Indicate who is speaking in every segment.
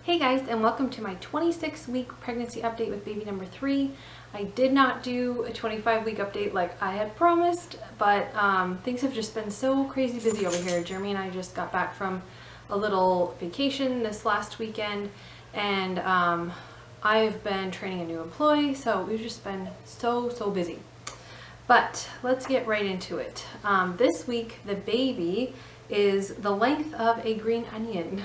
Speaker 1: Hey guys, and welcome to my 26-week pregnancy update with baby number 3. I did not do a 25-week update like I had promised, but things have just been so crazy busy over here. Jeremy and I just got back from a little vacation this last weekend, and I've been training a new employee, so we've just been so busy. But let's get right into it. This week, the baby is the length of a green onion.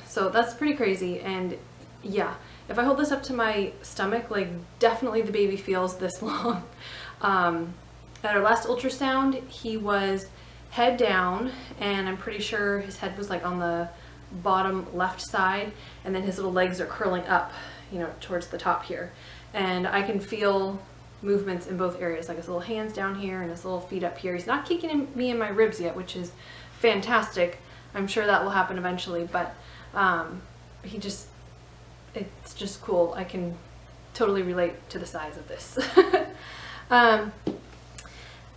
Speaker 1: So that's pretty crazy, and yeah, if I hold this up to my stomach, like definitely the baby feels this long. At our last ultrasound, he was head down, and I'm pretty sure his head was like on the bottom left side, and then his little legs are curling up, you know, towards the top here. And I can feel movements in both areas, like his little hands down here and his little feet up here. He's not kicking me in my ribs yet, which is fantastic. I'm sure that will happen eventually, but it's just cool. I can totally relate to the size of this.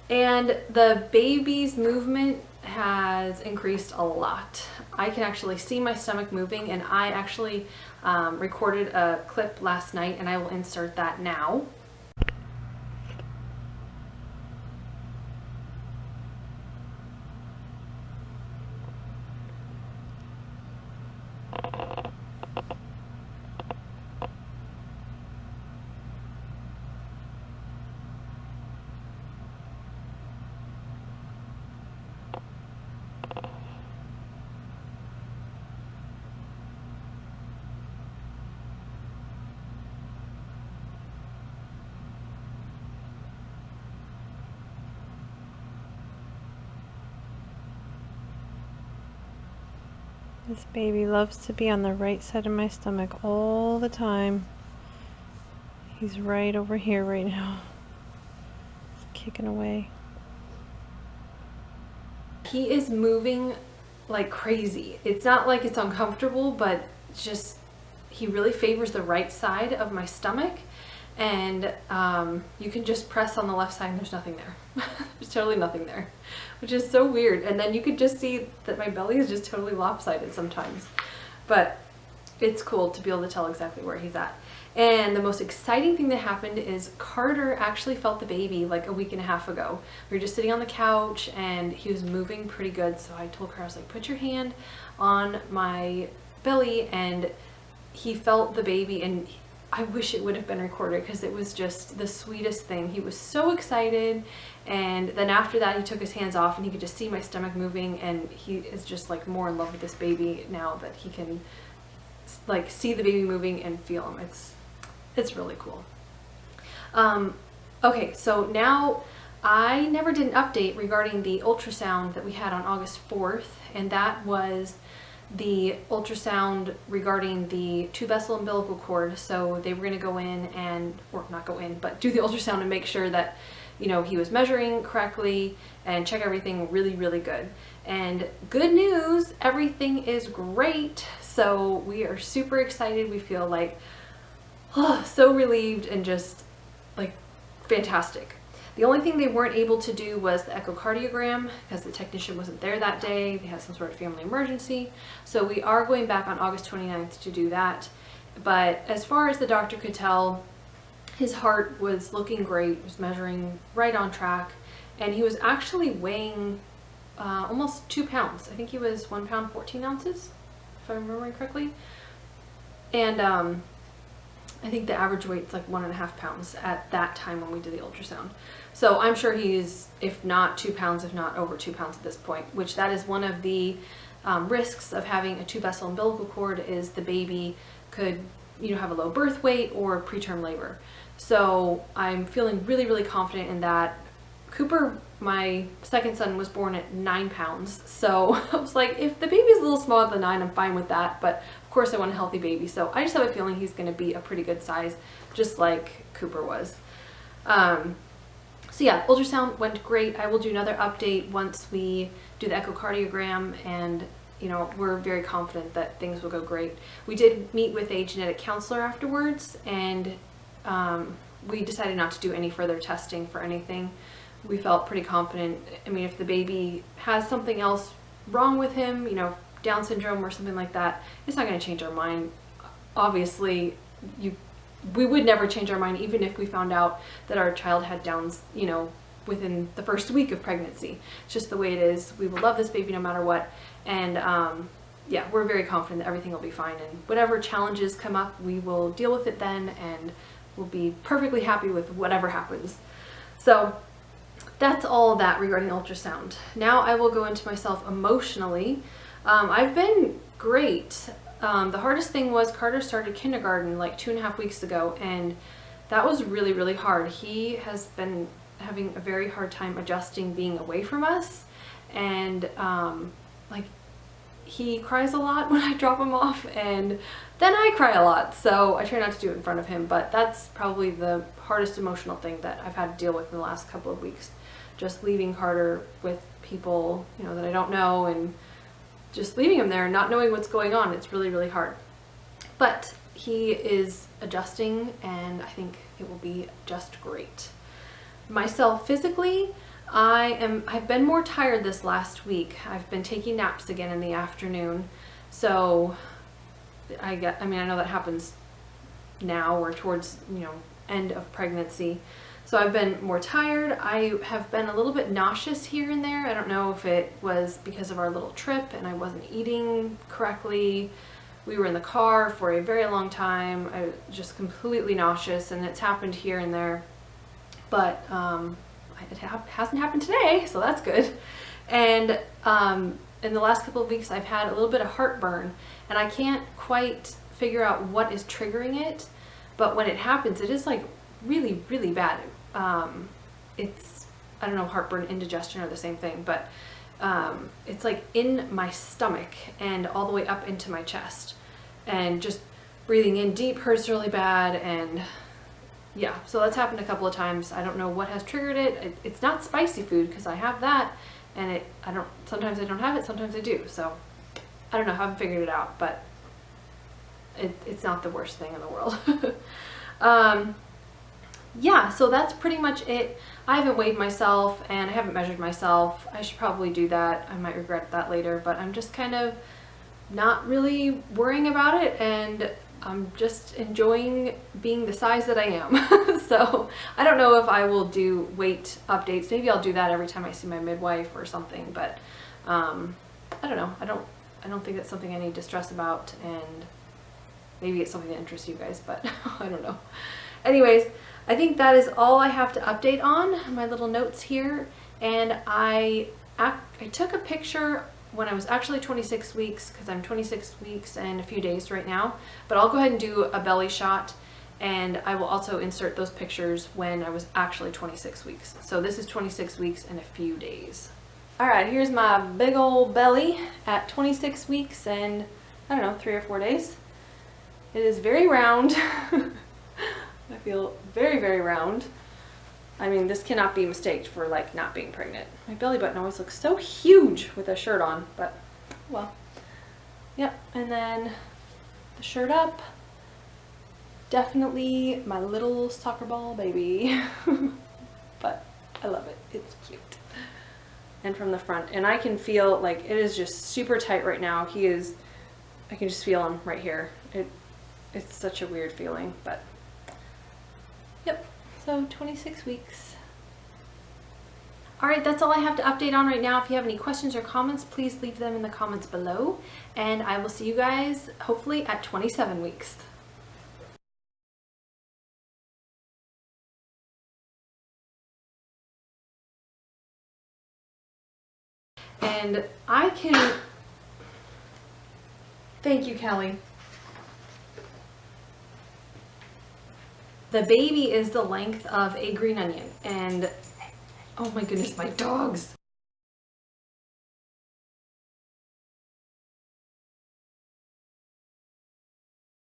Speaker 1: And the baby's movement has increased a lot. I can actually see my stomach moving, and I actually recorded a clip last night, and I will insert that now. This baby loves to be on the right side of my stomach all the time. He's right over here right now. He's kicking away. He is moving like crazy. It's not like it's uncomfortable, but just he really favors the right side of my stomach. And you can just press on the left side and there's nothing there. There's totally nothing there, which is so weird. And then you could just see that my belly is just totally lopsided sometimes. But it's cool to be able to tell exactly where he's at. And the most exciting thing that happened is Carter actually felt the baby like a week and a half ago. We were just sitting on the couch and he was moving pretty good. So I told her, I was like, put your hand on my belly, and he felt the baby, and I wish it would have been recorded because it was just the sweetest thing. He was so excited, and then after that he took his hands off and he could just see my stomach moving, and he is just like more in love with this baby now that he can like see the baby moving and feel him. It's really cool. Okay, so now I never did an update regarding the ultrasound that we had on August 4th, and that was the ultrasound regarding the 2-vessel umbilical cord. So they were going to go in and, or not go in, but do the ultrasound and make sure that, you know, he was measuring correctly and check everything really good. And good news, everything is great. So we are super excited. We feel like so relieved and just like fantastic. The only thing they weren't able to do was the echocardiogram because the technician wasn't there that day. They had some sort of family emergency. So we are going back on August 29th to do that. But as far as the doctor could tell, his heart was looking great, was measuring right on track, and he was actually weighing almost 2 pounds. I think he was 1 pound 14 ounces, if I'm remembering correctly. And I think the average weight's like 1.5 pounds at that time when we did the ultrasound. So I'm sure he's, if not 2 pounds, if not over 2 pounds at this point, which that is one of the risks of having a 2-vessel umbilical cord, is the baby could, you know, have a low birth weight or preterm labor. So I'm feeling really confident in that. Cooper, my second son, was born at 9 pounds. So I was like, if the baby's a little smaller than 9, I'm fine with that. But of course I want a healthy baby. So I just have a feeling he's going to be a pretty good size, just like Cooper was. So yeah, ultrasound went great. I will do another update once we do the echocardiogram, and you know, we're very confident that things will go great. We did meet with a genetic counselor afterwards, and we decided not to do any further testing for anything. We felt pretty confident. I mean, if the baby has something else wrong with him, you know, Down syndrome or something like that, it's not going to change our mind obviously we would never change our mind even if we found out that our child had Downs, you know, within the first week of pregnancy. It's just the way it is. We will love this baby no matter what. And yeah, we're very confident that everything will be fine, and whatever challenges come up, we will deal with it then, and we'll be perfectly happy with whatever happens. So that's all that regarding ultrasound. Now I will go into myself emotionally. I've been great. The hardest thing was Carter started kindergarten like 2.5 weeks ago, and that was really, really hard. He has been having a very hard time adjusting being away from us, and like he cries a lot when I drop him off, and then I cry a lot, so I try not to do it in front of him, but that's probably the hardest emotional thing that I've had to deal with in the last couple of weeks. Just leaving Carter with people, you know, that I don't know, and just leaving him there and not knowing what's going on. It's really, really hard. But he is adjusting, and I think it will be just great. Myself physically, I've been more tired this last week. I've been taking naps again in the afternoon. So I know that happens now or towards, you know, end of pregnancy. So I've been more tired. I have been a little bit nauseous here and there. I don't know if it was because of our little trip and I wasn't eating correctly. We were in the car for a very long time. I was just completely nauseous, and it's happened here and there. But it hasn't happened today, so that's good. And in the last couple of weeks, I've had a little bit of heartburn, and I can't quite figure out what is triggering it. But when it happens, it is like really, really bad. It's, I don't know, heartburn, indigestion are the same thing, but it's like in my stomach and all the way up into my chest, and just breathing in deep hurts really bad. And yeah, so that's happened a couple of times. I don't know what has triggered it. It's not spicy food, because I have that, and sometimes I don't have it, sometimes I do. So I don't know, I haven't figured it out, but it's not the worst thing in the world. Yeah, so that's pretty much it. I haven't weighed myself, and I haven't measured myself. I should probably do that. I might regret that later, but I'm just kind of not really worrying about it, and I'm just enjoying being the size that I am. So I don't know if I will do weight updates. Maybe I'll do that every time I see my midwife or something, but I don't know. I don't think that's something I need to stress about, and maybe it's something that interests you guys, but I don't know. Anyways, I think that is all I have to update on my little notes here. And I took a picture when I was actually 26 weeks, because I'm 26 weeks and a few days right now, but I'll go ahead and do a belly shot, and I will also insert those pictures when I was actually 26 weeks. So this is 26 weeks and a few days. All right, here's my big old belly at 26 weeks and, I don't know, 3 or 4 days. It is very round. I feel very, very round. I mean, this cannot be mistaked for like not being pregnant. My belly button always looks so huge with a shirt on, but well. Yep, and then the shirt up. Definitely my little soccer ball baby. But I love it. It's cute. And from the front, and I can feel like it is just super tight right now. I can just feel him right here. It's such a weird feeling, but yep, so 26 weeks. All right, that's all I have to update on right now. If you have any questions or comments, please leave them in the comments below, and I will see you guys hopefully at 27 weeks. And I can, thank you, Kelly. The baby is the length of a green onion, and oh my goodness, my dogs.